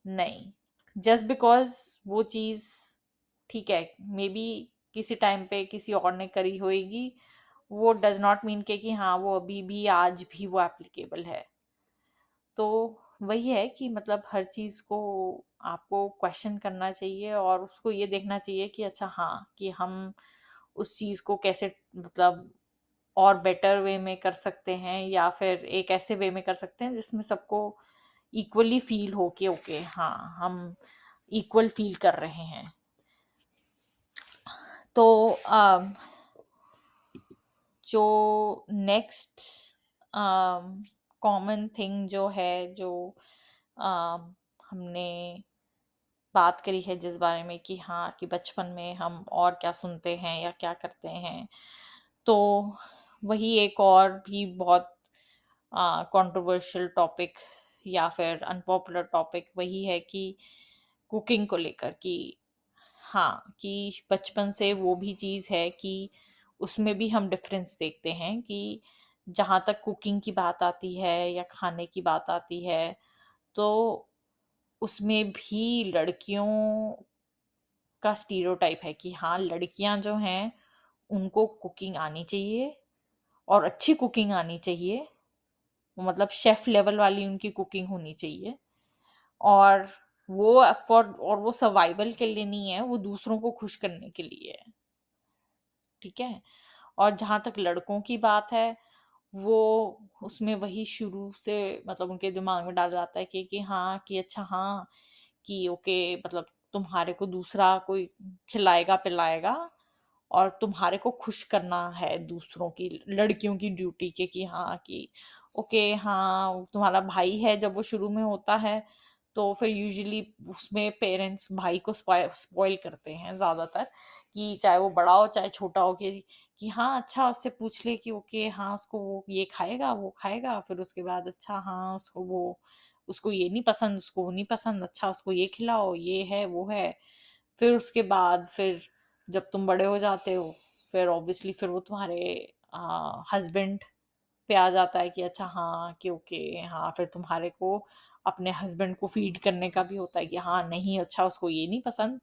नहीं, जस्ट बिकॉज वो चीज ठीक है, मे बी किसी टाइम पे किसी और ने करी होएगी, वो डज नॉट मीन कि हाँ वो अभी भी आज भी वो एप्लीकेबल है। तो वही है कि मतलब हर चीज को आपको क्वेश्चन करना चाहिए, और उसको ये देखना चाहिए कि अच्छा हाँ कि हम उस चीज को कैसे मतलब और बेटर वे में कर सकते हैं, या फिर एक ऐसे वे में कर सकते हैं जिसमें सबको इक्वली फील हो कि ओके हाँ हम इक्वल फील कर रहे हैं। तो जो नेक्स्ट कॉमन थिंग जो है, जो हमने बात करी है जिस बारे में कि हाँ कि बचपन में हम और क्या सुनते हैं या क्या करते हैं, तो वही एक और भी बहुत कंट्रोवर्शियल टॉपिक या फिर अनपॉपुलर टॉपिक वही है कि कुकिंग को लेकर कि हाँ कि बचपन से वो भी चीज़ है कि उसमें भी हम डिफरेंस देखते हैं कि जहाँ तक कुकिंग की बात आती है या खाने की बात आती है, तो उसमें भी लड़कियों का स्टीरियोटाइप है कि हाँ लड़कियां जो हैं उनको कुकिंग आनी चाहिए, और अच्छी कुकिंग आनी चाहिए, मतलब शेफ लेवल वाली उनकी कुकिंग होनी चाहिए, और वो फॉर और वो सर्वाइवल के लिए नहीं है, वो दूसरों को खुश करने के लिए है। ठीक है। और जहां तक लड़कों की बात है, वो उसमें वही शुरू से मतलब उनके दिमाग में डाला जाता है कि हाँ कि अच्छा हाँ कि ओके मतलब तुम्हारे को दूसरा कोई खिलाएगा पिलाएगा, और तुम्हारे को खुश करना है दूसरों की लड़कियों की ड्यूटी के कि हाँ कि ओके हाँ तुम्हारा भाई है, जब वो शुरू में होता है तो फिर यूजुअली उसमें पेरेंट्स भाई को स्पॉइल करते हैं ज्यादातर, कि चाहे वो बड़ा हो चाहे छोटा हो, कि हाँ अच्छा उससे पूछ ले कि ओके हाँ उसको वो ये खाएगा वो खाएगा, फिर उसके बाद अच्छा हाँ उसको वो उसको ये नहीं पसंद उसको वो नहीं पसंद, अच्छा उसको ये खिलाओ ये है वो है। फिर उसके बाद फिर जब तुम बड़े हो जाते हो, फिर ऑब्वियसली फिर वो तुम्हारे हस्बैंड पे आ जाता है कि अच्छा हाँ कि ओके हाँ फिर तुम्हारे को अपने हस्बैंड को फीड करने का भी होता है कि हाँ नहीं अच्छा उसको ये नहीं पसंद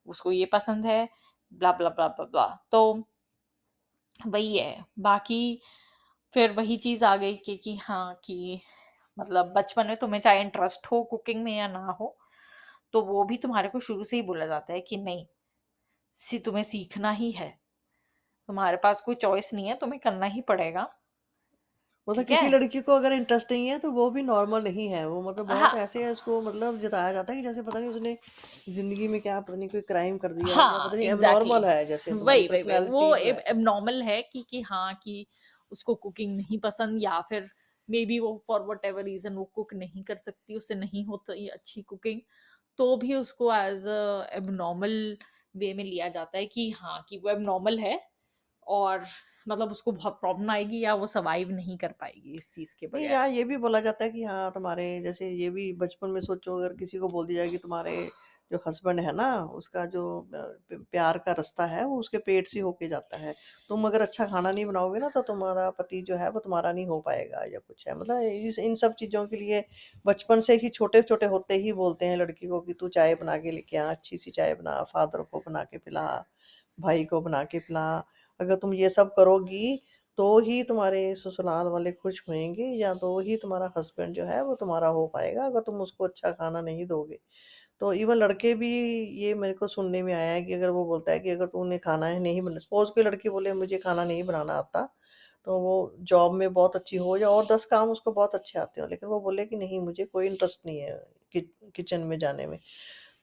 उसको ये पसंद है, ब्ला ब्ला ब्ला ब्ला ब्ला। तो वही है बाकी, फिर वही चीज आ गई कि हाँ कि मतलब बचपन में तुम्हें चाहे इंटरेस्ट हो कुकिंग में या ना हो, तो वो भी तुम्हारे को शुरू से ही बोला जाता है कि नहीं तुम्हें सीखना ही है, तुम्हारे पास कोई चॉइस नहीं है, तुम्हें करना ही पड़ेगा। मतलब ठीक है। किसी लड़की को अगर इंटरेस्ट नहीं है तो वो भी नॉर्मल नहीं है, वो मतलब बहुत हाँ ऐसे है उसको मतलब जताया जाता है कि जैसे पता नहीं उसने जिंदगी में क्या पता नहीं कोई क्राइम कर दिया है या पता हाँ नहीं एग्जैक्टली एबनॉर्मल है, जैसे exactly. तुम्हारी वही पर्सनैलिटी वो जो है। एबनॉर्मल है कि हाँ कि उसको कुकिंग नहीं पसंद, या फिर मे बी वो फॉर वट एवर रीजन वो कुक नहीं कर सकती, उससे नहीं होती अच्छी कुकिंग, तो भी उसको एज एबनॉर्मल वे में लिया जाता है कि हाँ कि वो एबनॉर्मल है, और मतलब उसको बहुत प्रॉब्लम आएगी या वो सर्वाइव नहीं कर पाएगी इस चीज के नहीं, बगैर। यहाँ ये भी बोला जाता है कि हाँ तुम्हारे जैसे ये भी बचपन में सोचो, अगर किसी को बोल दिया जाए कि तुम्हारे जो हस्बैंड है ना उसका जो प्यार का रास्ता है वो उसके पेट से होके जाता है, तुम अगर अच्छा खाना नहीं बनाओगे ना तो तुम्हारा पति जो है वो तुम्हारा नहीं हो पाएगा या कुछ है, मतलब इस इन सब चीज़ों के लिए बचपन से ही छोटे छोटे होते ही बोलते हैं लड़की को कि तू चाय बना के लेके आ, अच्छी सी चाय बना, फादर को बना के पिला, भाई को बना के पिला, अगर तुम ये सब करोगी तो ही तुम्हारे ससुराल वाले खुश होंगे या तो ही तुम्हारा हस्बैंड जो है वो तुम्हारा हो पाएगा, अगर तुम उसको अच्छा खाना नहीं दोगे। तो इवन लड़के भी, ये मेरे को सुनने में आया है कि अगर वो बोलता है कि अगर तूने खाना है नहीं बना, सपोज कोई लड़की बोले मुझे खाना नहीं बनाना आता, तो वो जॉब में बहुत अच्छी हो या और 10 काम उसको बहुत अच्छे आते हो, लेकिन वो बोले कि नहीं मुझे कोई इंटरेस्ट नहीं है कि किचन में जाने में,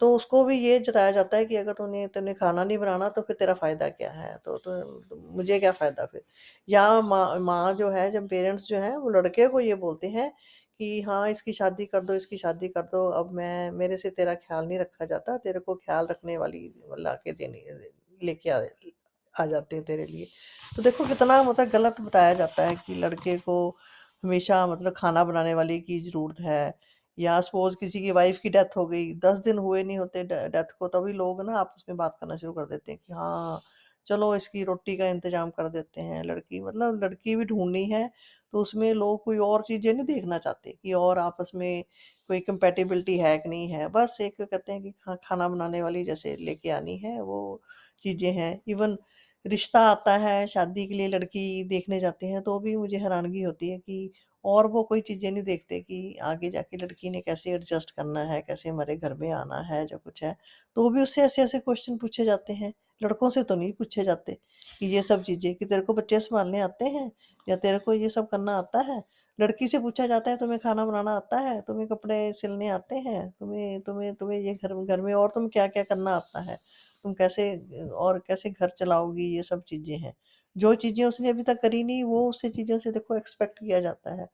तो उसको भी ये जताया जाता है कि अगर तूने तूने खाना नहीं बनाना तो फिर तेरा फ़ायदा क्या है? तो मुझे क्या फ़ायदा फिर? या माँ माँ जो है जब पेरेंट्स जो हैं वो लड़के को ये बोलते हैं कि हाँ, इसकी शादी कर दो, इसकी शादी कर दो, अब मैं मेरे से तेरा ख़्याल नहीं रखा जाता, तेरे को ख़्याल रखने वाली लाके देनी लेके आ जाते हैं तेरे लिए। तो देखो कितना मतलब गलत बताया जाता है कि लड़के को हमेशा मतलब खाना बनाने वाले की ज़रूरत है, या सपोज़ किसी की वाइफ़ की डेथ हो गई, 10 दिन हुए नहीं होते डेथ को, तभी लोग ना आपस में बात करना शुरू कर देते हैं कि हाँ, चलो इसकी रोटी का इंतज़ाम कर देते हैं। लड़की मतलब लड़की भी ढूँढनी है, तो उसमें लोग कोई और चीज़ें नहीं देखना चाहते कि और आपस में कोई कंपैटिबिलिटी है कि नहीं है। बस एक कहते हैं कि खाना बनाने वाली जैसे लेके आनी है, वो चीज़ें हैं। इवन रिश्ता आता है, शादी के लिए लड़की देखने जाते हैं, तो भी मुझे हैरानगी होती है कि और वो कोई चीज़ें नहीं देखते कि आगे जाके लड़की ने कैसे एडजस्ट करना है, कैसे हमारे घर में आना है, जो कुछ है। तो भी उससे ऐसे-ऐसे क्वेश्चन पूछे जाते हैं, लड़कों से तो नहीं पूछे जाते कि ये सब चीज़ें कि तेरे को बच्चे सँभालने आते हैं या तेरे को ये सब करना आता है? लड़की से पूछा जाता है तुम्हें खाना बनाना आता है? तुम्हें कपड़े सिलने आते हैं? तुम्हें तुम्हें तुम्हें ये घर घर में और तुम क्या-क्या करना आता है? तुम कैसे और कैसे घर चलाओगी? ये सब चीज़ें हैं। जो चीज़ें उसने अभी तक करी नहीं, वो उससे चीज़ों से देखो एक्सपेक्ट किया जाता है।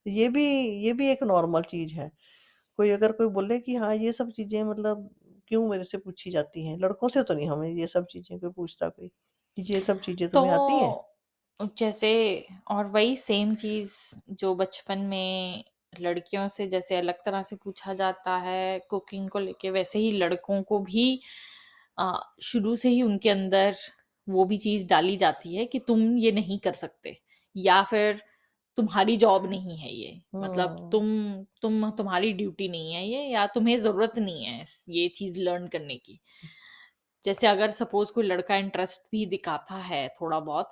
ये भी ये भी एक नॉर्मल चीज़ है। कोई अगर कोई बोले कि हाँ, ये सब चीज़ें मतलब क्यों मेरे से पूछी जाती हैं? लड़कों से तो नहीं हमें ये सब चीज़ें कोई पूछता कोई, कि ये सब चीज़ें तुम्हें आती हैं? तो जैसे और वही सेम चीज़ जो बचपन में लड़कियों से जैसे अलग तरह से पूछा जाता है कुकिंग को लेके, वैसे ही लड़कों को भी शुरू से ही उनके अंदर वो भी चीज़ डाली जाती है कि तुम ये नहीं कर सकते, या फिर तुम्हारी जॉब नहीं है ये, मतलब हुँ, तुम्हारी ड्यूटी नहीं है ये, या तुम्हें ज़रूरत नहीं है ये चीज़ लर्न करने की। जैसे अगर सपोज कोई लड़का इंटरेस्ट भी दिखाता है थोड़ा बहुत,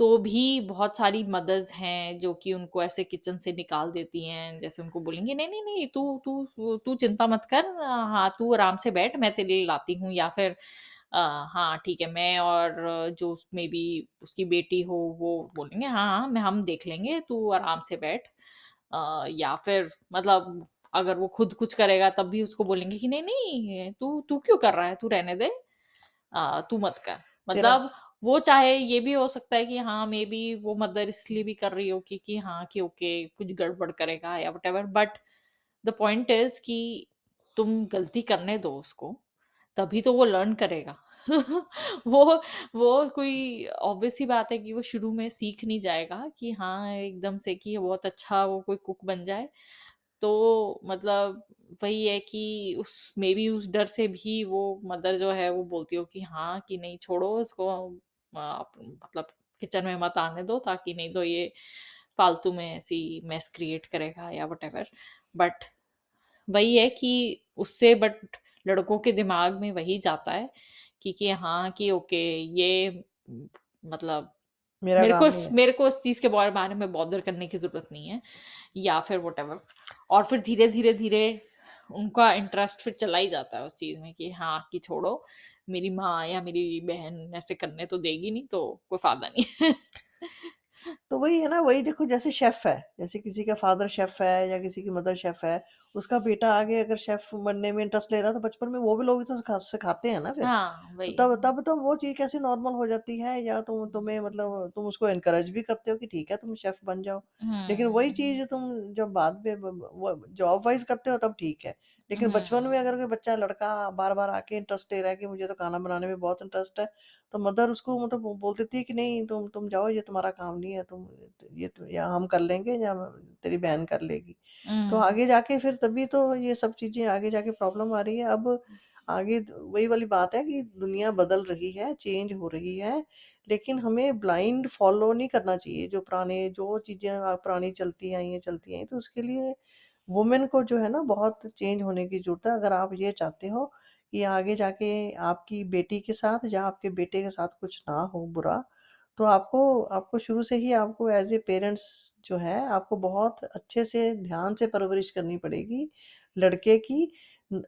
तो भी बहुत सारी मदर्स हैं जो कि उनको ऐसे किचन से निकाल देती हैं, जैसे उनको बोलेंगे नहीं नहीं नहीं, तू तू तू चिंता मत कर, हाँ तू आराम से बैठ, मैं तेरे लिए लाती हूँ, या फिर अ, हाँ ठीक है, मैं और जो मे बी उसकी बेटी हो वो बोलेंगे हाँ हाँ मैं हम देख लेंगे, तू आराम से बैठ। या फिर मतलब अगर वो खुद कुछ करेगा तब भी उसको बोलेंगे कि नहीं नहीं तू तू क्यों कर रहा है, तू रहने दे, तू मत कर। तेरा मतलब वो चाहे ये भी हो सकता है कि हाँ मे बी वो मदर इसलिए भी कर रही हो कि हाँ कि ओके कुछ गड़बड़ करेगा या whatever, but the point is कि तुम गलती करने दो उसको, तभी तो वो लर्न करेगा। वो वो कोई ऑब्वियस सी बात है कि वो शुरू में सीख नहीं जाएगा कि हाँ एकदम से कि बहुत अच्छा वो कोई कुक बन जाए। तो मतलब वही है कि उस मे बी उस डर से भी वो मदर जो है वो बोलती हो कि हाँ कि नहीं छोड़ो इसको, मतलब किचन में मत आने दो, ताकि नहीं तो ये फालतू में ऐसी मेस क्रिएट करेगा या वटेवर। बट वही है कि उससे बट लड़कों के दिमाग में वही जाता है कि हाँ कि ओके ये मतलब मेरा काम नहीं है। मेरे को इस चीज के बारे में बॉदर करने की जरूरत नहीं है, या फिर वटेवर। और फिर धीरे धीरे धीरे उनका इंटरेस्ट फिर चला ही जाता है उस चीज में कि हाँ कि छोड़ो, मेरी माँ या मेरी बहन ऐसे करने तो देगी नहीं, तो कोई फायदा नहीं है। तो वही है ना, वही देखो जैसे शेफ़ है, जैसे किसी का फ़ादर शेफ़ है या किसी की मदर शेफ़ है, उसका बेटा आगे अगर शेफ़ बनने में इंटरेस्ट ले रहा है, तो बचपन में वो भी लोग तो सिखाते हैं ना फिर। हाँ तो वही। तब तो वो चीज़ कैसे नॉर्मल हो जाती है, या तुम्हें मतलब तुम उसको एनकरेज भी करते हो कि ठीक है तुम शेफ़ बन जाओ। लेकिन वही हम्म। चीज़ तुम जब बाद में वो जॉब वाइज़ करते हो तब ठीक है। लेकिन बचपन में हम्म। अगर कोई बच्चा लड़का बार-बार आके इंटरेस्ट ले रहा है कि मुझे तो खाना बनाने में बहुत इंटरेस्ट है, तो मदर उसको मतलब बोल देती है कि नहीं तुम जाओ, ये तुम्हारा काम नहीं है, तुम ये तो या हम कर लेंगे या तेरी बहन कर लेगी। तो हम्म। आगे जाके फिर तभी तो ये सब चीज़ें आगे जाके प्रॉब्लम आ रही है। अब आगे वही वाली बात है कि दुनिया बदल रही है, चेंज हो रही है, लेकिन हमें ब्लाइंड फॉलो नहीं करना चाहिए। जो चीज़ें पुरानी चलती आई हैं, तो उसके लिए वुमेन को जो है ना बहुत चेंज होने की ज़रूरत है। अगर आप ये चाहते हो कि आगे जाके आपकी बेटी के साथ या आपके बेटे के साथ कुछ ना हो बुरा, तो आपको आपको शुरू से ही आपको एज़ ए पेरेंट्स जो है, आपको बहुत अच्छे से ध्यान से परवरिश करनी पड़ेगी, लड़के की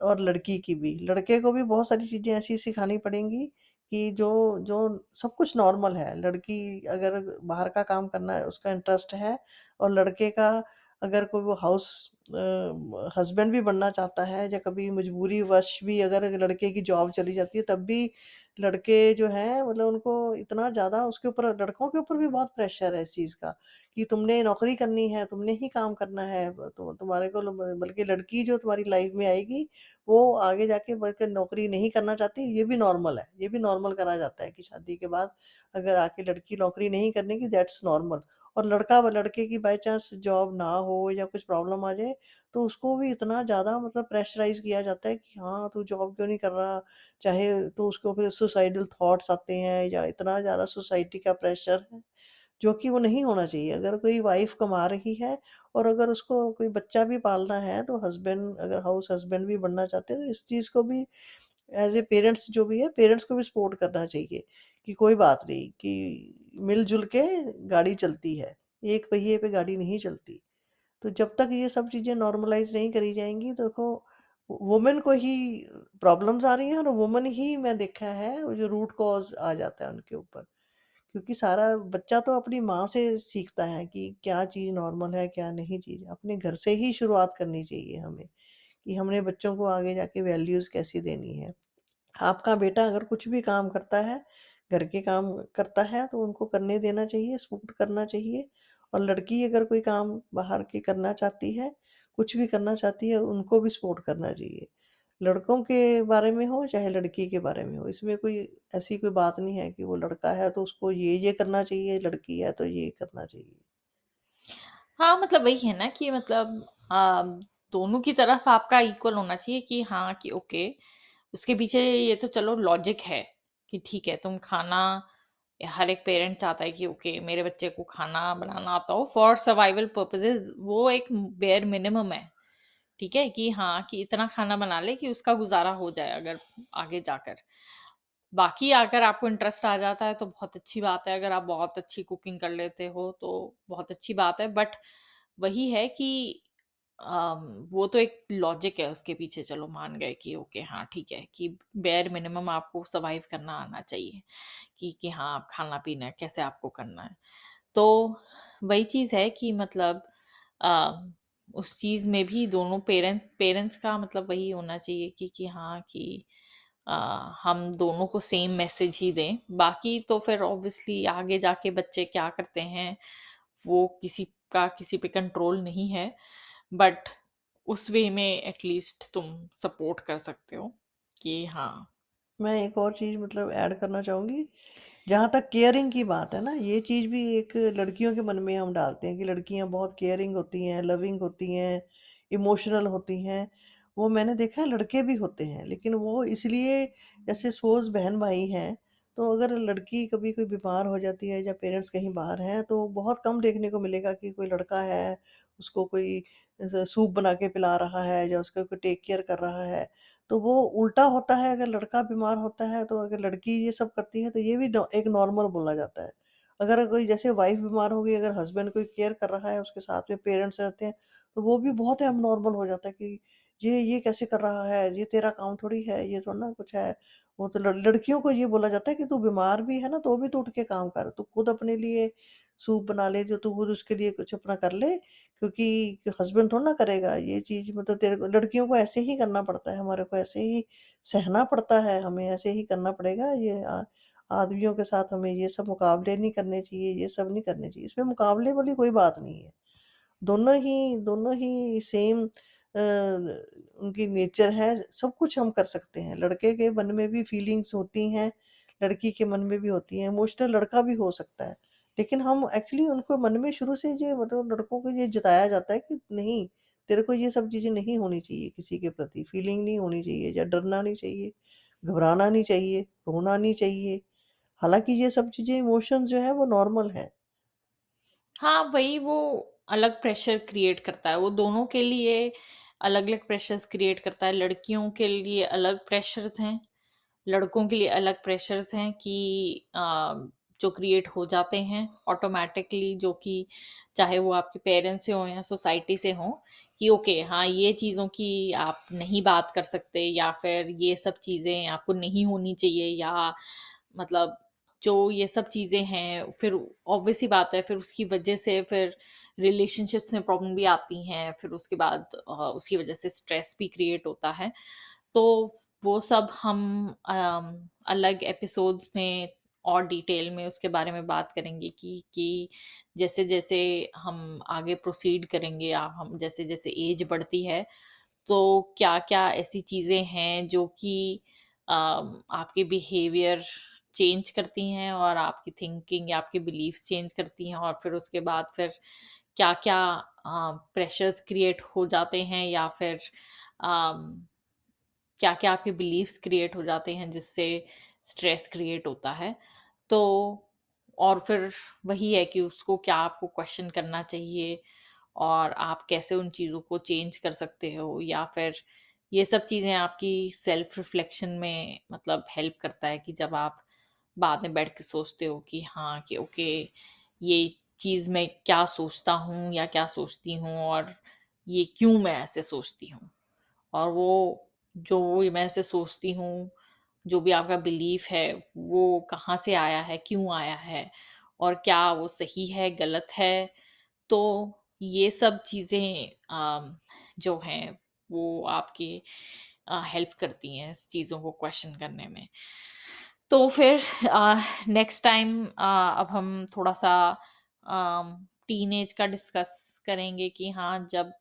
और लड़की की भी। लड़के को भी बहुत सारी चीज़ें ऐसी सिखानी पड़ेंगी कि जो जो सब कुछ नॉर्मल है। लड़की अगर बाहर का काम करना है, उसका इंटरेस्ट है, और लड़के का अगर कोई वो हस्बैंड भी बनना चाहता है, या कभी मजबूरीवश भी अगर लड़के की जॉब चली जाती है, तब भी लड़के जो हैं मतलब उनको इतना ज़्यादा उसके ऊपर, लड़कों के ऊपर भी बहुत प्रेशर है इस चीज़ का, कि तुमने नौकरी करनी है, तुमने ही काम करना है, तुम्हारे को बल्कि लड़की जो तुम्हारी लाइफ में आएगी, वो आगे जाके बल्कि नौकरी नहीं करना चाहती, ये भी नॉर्मल है, ये भी नॉर्मल करा जाता है कि शादी के बाद अगर आके लड़की नौकरी नहीं करने की, दैट्स नॉर्मल। और लड़का लड़के की बाय चांस जॉब ना हो या कुछ प्रॉब्लम आ जाए, तो उसको भी इतना ज़्यादा मतलब प्रेशराइज़ किया जाता है कि हाँ, तू जॉब क्यों नहीं कर रहा? चाहे तो उसको फिर सुसाइडल थॉट्स आते हैं, या इतना ज़्यादा सोसाइटी का प्रेशर है, जो कि वो नहीं होना चाहिए। अगर कोई वाइफ़ कमा रही है और अगर उसको कोई बच्चा भी पालना है, तो हस्बैंड अगर हाउस हस्बैंड भी बनना चाहते हैं, तो इस चीज़ को भी एज़ ए पेरेंट्स जो भी है, पेरेंट्स को भी सपोर्ट करना चाहिए कि कोई बात नहीं, कि मिल-जुल के गाड़ी चलती है, एक पहिए पे गाड़ी नहीं चलती। तो जब तक ये सब चीज़ें नॉर्मलाइज़ नहीं करी जाएँगी, तो देखो वुमेन को ही प्रॉब्लम्स आ रही हैं, और वुमन ही मैं देखा है वो जो रूट कॉज़ आ जाता है उनके ऊपर। क्योंकि सारा बच्चा तो अपनी माँ से सीखता है कि क्या चीज़ नॉर्मल है, क्या नहीं चीज़। अपने घर से ही शुरुआत करनी चाहिए हमें, कि हमने बच्चों को आगे जाके वैल्यूज़ कैसी देनी है। आपका बेटा अगर कुछ भी काम करता है, घर के काम करता है, तो उनको करने देना चाहिए, सपोर्ट करना चाहिए। और लड़की अगर कोई काम बाहर के करना चाहती है, कुछ भी करना चाहती है, उनको भी सपोर्ट करना चाहिए। लड़कों के बारे में हो चाहे लड़की के बारे में हो, इसमें कोई ऐसी कोई बात नहीं है कि वो लड़का है तो उसको ये करना चाहिए, लड़की है तो ये करना चाहिए। हाँ, मतलब वही है ना कि मतलब दोनों की तरफ आपका इक्वल होना चाहिए कि हाँ, कि ओके, उसके पीछे ये तो चलो लॉजिक है कि ठीक है, तुम खाना, हर एक पेरेंट चाहता है कि ओके, मेरे बच्चे को खाना बनाना आता हो फॉर सर्वाइवल पर्पसेज़, वो एक बेयर मिनिमम है, ठीक है? कि हाँ, कि इतना खाना बना ले कि उसका गुज़ारा हो जाए अगर आगे जाकर। बाकी अगर आपको इंटरेस्ट आ जाता है तो बहुत अच्छी बात है, अगर आप बहुत अच्छी कुकिंग कर लेते हो तो बहुत अच्छी बात है, बट वही है कि वो तो एक लॉजिक है उसके पीछे, चलो मान गए कि ओके, हाँ ठीक है, कि बेयर मिनिमम आपको सर्वाइव करना आना चाहिए, कि हाँ, आप खाना-पीना कैसे आपको करना है। तो वही चीज़ है कि मतलब अ, उस चीज़ में भी दोनों पेरेंट्स का मतलब वही होना चाहिए कि हाँ, कि अ, हम दोनों को सेम मैसेज ही दें। बाकी तो फिर ऑब्वियसली आगे जाके बच्चे क्या करते हैं, वो किसी का किसी पे कंट्रोल नहीं है, बट उस वे में एटलीस्ट तुम सपोर्ट कर सकते हो कि हाँ। मैं एक और चीज़ मतलब ऐड करना चाहूँगी, जहाँ तक केयरिंग की बात है ना, ये चीज़ भी एक लड़कियों के मन में हम डालते हैं कि लड़कियाँ बहुत केयरिंग होती हैं, लविंग होती हैं, इमोशनल होती हैं। वो मैंने देखा है लड़के भी होते हैं, लेकिन वो इसलिए, जैसे सपोज़ बहन-भाई हैं, तो अगर लड़की कभी कोई बीमार हो जाती है या पेरेंट्स कहीं बाहर हैं, तो बहुत कम देखने को मिलेगा कि कोई लड़का है, उसको कोई सूप बना के पिला रहा है या उसका कोई टेक केयर कर रहा है। तो वो उल्टा होता है, अगर लड़का बीमार होता है तो अगर लड़की ये सब करती है, तो ये भी एक नॉर्मल बोला जाता है। अगर कोई जैसे वाइफ बीमार हो गई, अगर हस्बैंड कोई केयर कर रहा है, उसके साथ में पेरेंट्स रहते हैं, तो वो भी बहुत है नॉर्मल हो जाता है कि ये कैसे कर रहा है, ये तेरा काम थोड़ी है, ये थोड़ा ना कुछ है। वो तो लड़कियों को ये बोला जाता है कि तू बीमार भी है ना, तो भी तू उठ के काम कर, तू खुद अपने लिए सूप बना ले, जो तू खुद उसके लिए कुछ अपना कर ले, क्योंकि हस्बैंड थोड़ा ना करेगा ये चीज़। मतलब तेरे को, लड़कियों को ऐसे ही करना पड़ता है, हमारे को ऐसे ही सहना पड़ता है, हमें ऐसे ही करना पड़ेगा। ये आदमियों के साथ हमें ये सब मुकाबले नहीं करने चाहिए, ये सब नहीं करने चाहिए। इसमें मुकाबले वाली कोई बात नहीं है। दोनों ही सेम उनकी नेचर है, सब कुछ हम कर सकते हैं। लड़के के मन में भी फीलिंग्स होती हैं, लड़की के मन में भी होती हैं, इमोशनल लड़का भी हो सकता है। लेकिन हम एक्चुअली उनको मन में शुरू से ये मतलब लड़कों को ये जताया जाता है कि नहीं, तेरे को ये सब चीज़ें नहीं होनी चाहिए, किसी के प्रति फीलिंग नहीं होनी चाहिए, या डरना नहीं चाहिए, घबराना नहीं चाहिए, रोना नहीं चाहिए। हालाँकि ये सब चीज़ें, इमोशंस जो हैं वो नॉर्मल हैं। हाँ, वही वो अलग प्रेशर क्रिएट करता है, वो दोनों के लिए अलग-अलग प्रेशर्स क्रिएट करता है। लड़कियों के लिए अलग प्रेशर्स हैं, लड़कों के लिए अलग प्रेशर्स हैं कि जो क्रिएट हो जाते हैं ऑटोमैटिकली, जो कि चाहे वो आपके पेरेंट्स से हों या सोसाइटी से हों, कि ओके, हाँ, ये चीज़ों की आप नहीं बात कर सकते, या फिर ये सब चीज़ें आपको नहीं होनी चाहिए, या मतलब जो ये सब चीज़ें हैं, फिर ऑब्वियस सी बात है, फिर उसकी वजह से फिर रिलेशनशिप्स में प्रॉब्लम भी आती हैं, फिर उसके बाद उसकी वजह से स्ट्रेस भी क्रिएट होता है। तो वो सब हम अलग एपिसोड्स में और डिटेल में उसके बारे में बात करेंगे कि जैसे-जैसे हम आगे प्रोसीड करेंगे या हम जैसे-जैसे एज बढ़ती है, तो क्या-क्या ऐसी चीज़ें हैं जो कि आपके बिहेवियर चेंज करती हैं और आपकी थिंकिंग या आपके बिलीफ्स चेंज करती हैं, और फिर उसके बाद फिर क्या-क्या प्रेशर्स क्रिएट हो जाते हैं, या फिर अम, क्या-क्या आपके बिलीफ्स क्रिएट हो जाते हैं जिससे स्ट्रेस क्रिएट होता है। तो और फिर वही है कि उसको क्या आपको क्वेश्चन करना चाहिए, और आप कैसे उन चीज़ों को चेंज कर सकते हो, या फिर ये सब चीज़ें आपकी सेल्फ रिफ्लेक्शन में मतलब हेल्प करता है कि जब आप बाद में बैठ के सोचते हो कि हाँ, कि ओके, ये चीज़ मैं क्या सोचता हूँ या क्या सोचती हूँ, और ये क्यों मैं ऐसे सोचती हूँ। और वो जो मैं ऐसे सोचती हूँ, जो भी आपका बिलीफ है, वो कहाँ से आया है, क्यों आया है, और क्या वो सही है, गलत है। तो ये सब चीज़ें जो हैं वो आपकी हेल्प करती हैं इस चीज़ों को क्वेश्चन करने में। तो फिर नेक्स्ट टाइम अब हम थोड़ा-सा टीनेज का डिस्कस करेंगे कि हाँ, जब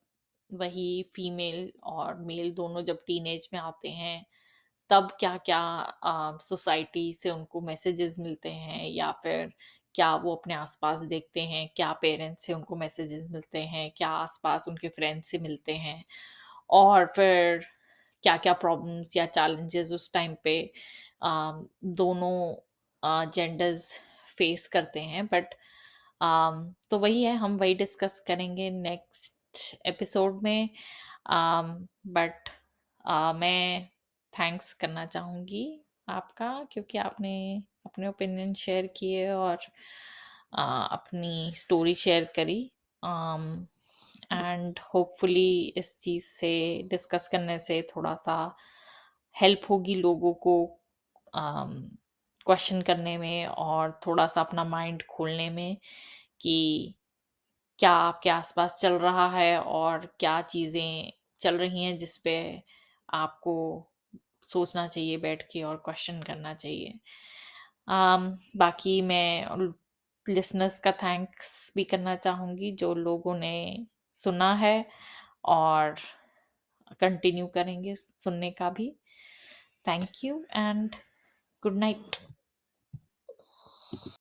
वही फीमेल और मेल दोनों जब टीनेज में आते हैं, तब क्या-क्या सोसाइटी से उनको मैसेजेस मिलते हैं, या फिर क्या वो अपने आस-पास देखते हैं, क्या पेरेंट्स से उनको मैसेजेस मिलते हैं, क्या आस-पास उनके फ्रेंड्स से मिलते हैं, और फिर क्या-क्या प्रॉब्लम्स या चैलेंजेस उस टाइम पे दोनों जेंडर्स फेस करते हैं। बट तो वही है, हम वही डिस्कस करेंगे नेक्स्ट एपिसोड में। बट मैं थैंक्स करना चाहूँगी आपका, क्योंकि आपने अपने ओपिनियन शेयर किए और अपनी स्टोरी शेयर करी। एंड होपफुली इस चीज़ से डिस्कस करने से थोड़ा-सा हेल्प होगी लोगों को क्वेश्चन करने में, और थोड़ा-सा अपना माइंड खोलने में कि क्या आपके आस-पास चल रहा है, और क्या चीज़ें चल रही हैं जिस पे आपको सोचना चाहिए बैठ के और क्वेश्चन करना चाहिए। बाकी मैं लिसनर्स का थैंक्स भी करना चाहूँगी जो लोगों ने सुना है और कंटिन्यू करेंगे सुनने का भी। Thank you and good night.